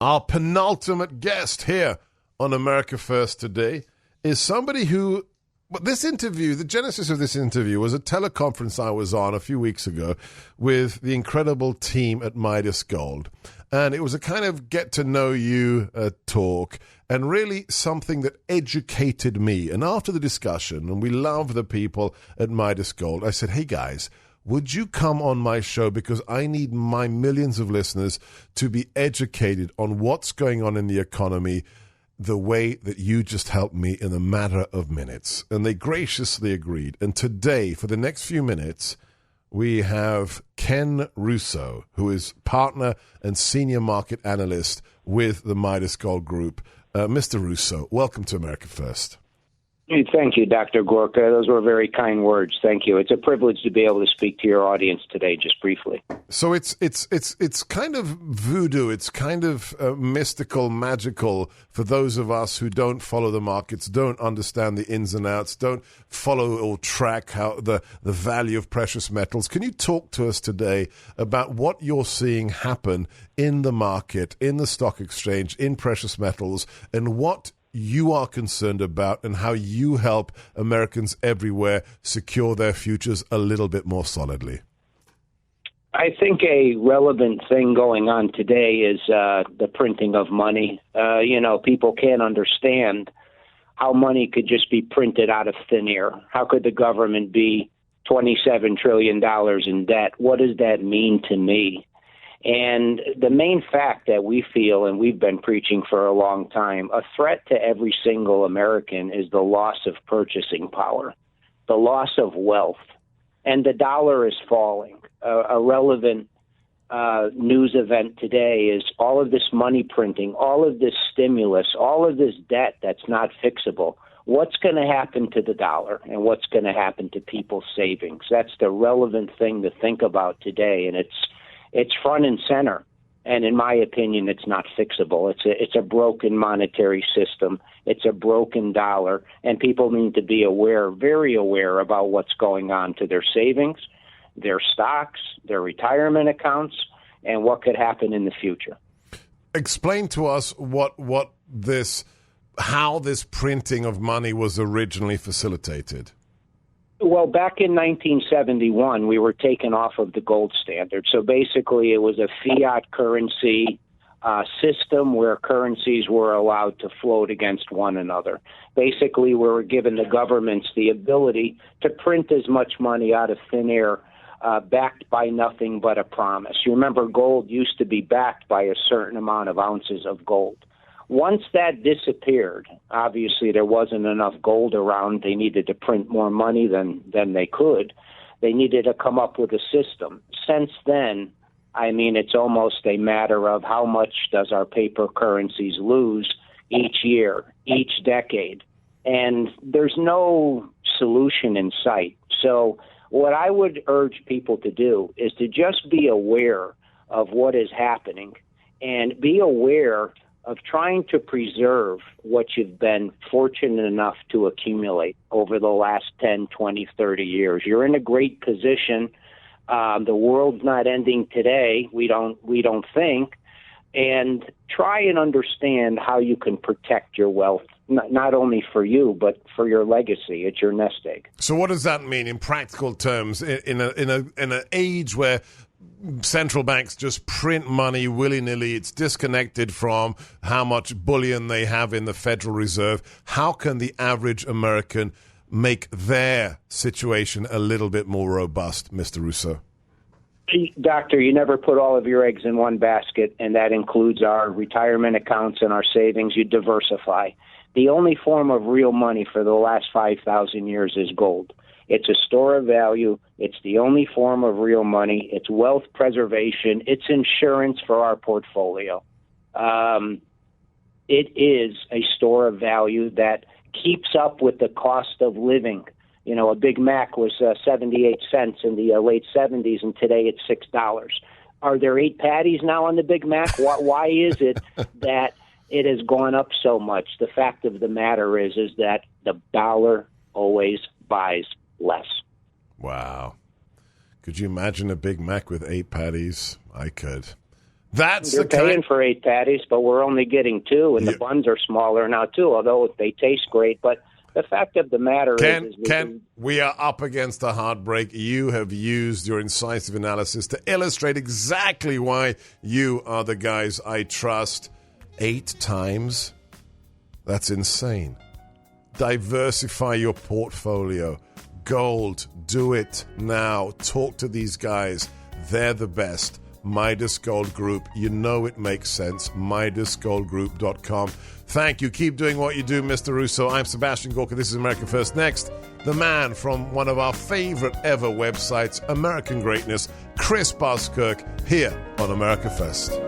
Our penultimate guest here on America First today is somebody who, but this interview, the genesis of this interview was a teleconference I was on a few weeks ago with the incredible team at Midas Gold. And it was a kind of get to know you talk, and really something that educated me. And after the discussion, and we love the people at Midas Gold, I said, hey guys, would you come on my show? Because I need my millions of listeners to be educated on what's going on in the economy the way that you just helped me in a matter of minutes. And they graciously agreed. And today, for the next few minutes, we have Ken Russo, who is partner and senior market analyst with the Midas Gold Group. Mr. Russo, welcome to America First. Thank you, Dr. Gorka. Those were very kind words. Thank you. It's a privilege to be able to speak to your audience today, just briefly. So it's kind of voodoo. It's kind of mystical, magical for those of us who don't follow the markets, don't understand the ins and outs, don't follow or track how the value of precious metals. Can you talk to us today about what you're seeing happen in the market, in the stock exchange, in precious metals, and what you are concerned about and how you help Americans everywhere secure their futures a little bit more solidly? I think a relevant thing going on today is the printing of money. People can't understand how money could just be printed out of thin air. How could the government be $27 trillion in debt? What does that mean to me? And the main fact that we feel, and we've been preaching for a long time, a threat to every single American is the loss of purchasing power, the loss of wealth, and the dollar is falling. A relevant news event today is all of this money printing, all of this stimulus, all of this debt that's not fixable. What's going to happen to the dollar, and what's going to happen to people's savings? That's the relevant thing to think about today, and it's front and center, and in my opinion, it's not fixable. It's a broken monetary system. It's a broken dollar, and people need to be aware, very aware about what's going on to their savings, their stocks, their retirement accounts, and what could happen in the future. Explain to us how this printing of money was originally facilitated. Well, back in 1971, we were taken off of the gold standard. So basically, it was a fiat currency system where currencies were allowed to float against one another. Basically, we were given the governments the ability to print as much money out of thin air, backed by nothing but a promise. You remember, gold used to be backed by a certain amount of ounces of gold. Once that disappeared, obviously there wasn't enough gold around. They needed to print more money than they could. They needed to come up with a system. Since then, I mean, it's almost a matter of how much does our paper currencies lose each year, each decade. And there's no solution in sight. So what I would urge people to do is to just be aware of what is happening and be aware of trying to preserve what you've been fortunate enough to accumulate over the last 10, 20, 30 years. You're in a great position. The world's not ending today, we don't think. And try and understand how you can protect your wealth, not only for you, but for your legacy. It's your nest egg. So what does that mean in practical terms in an age where central banks just print money willy-nilly? It's disconnected from how much bullion they have in the Federal Reserve. How can the average American make their situation a little bit more robust, Mr. Russo? Doctor, you never put all of your eggs in one basket, and that includes our retirement accounts and our savings. You diversify. The only form of real money for the last 5,000 years is gold. It's a store of value. It's the only form of real money. It's wealth preservation. It's insurance for our portfolio. It is a store of value that keeps up with the cost of living. You know, a Big Mac was 78 cents in the late 70s, and today it's $6. Are there 8 patties now on the Big Mac? Why is it that it has gone up so much? The fact of the matter is that the dollar always buys less. Wow. Could you imagine a Big Mac with 8 patties? I could. That's You're the paying for 8 patties, but we're only getting 2, and the buns are smaller now, too, although they taste great. But the fact of the matter is Ken, we are up against a heartbreak. You have used your incisive analysis to illustrate exactly why you are the guys I trust. 8 times? That's insane. Diversify your portfolio. Gold, do it now. Talk to these guys. They're the best. Midas Gold Group. You know it makes sense. MidasGoldGroup.com. Thank you. Keep doing what you do, Mr. Russo. I'm Sebastian Gorka. This is America First. Next, the man from one of our favorite ever websites, American Greatness, Chris Buskirk, here on America First.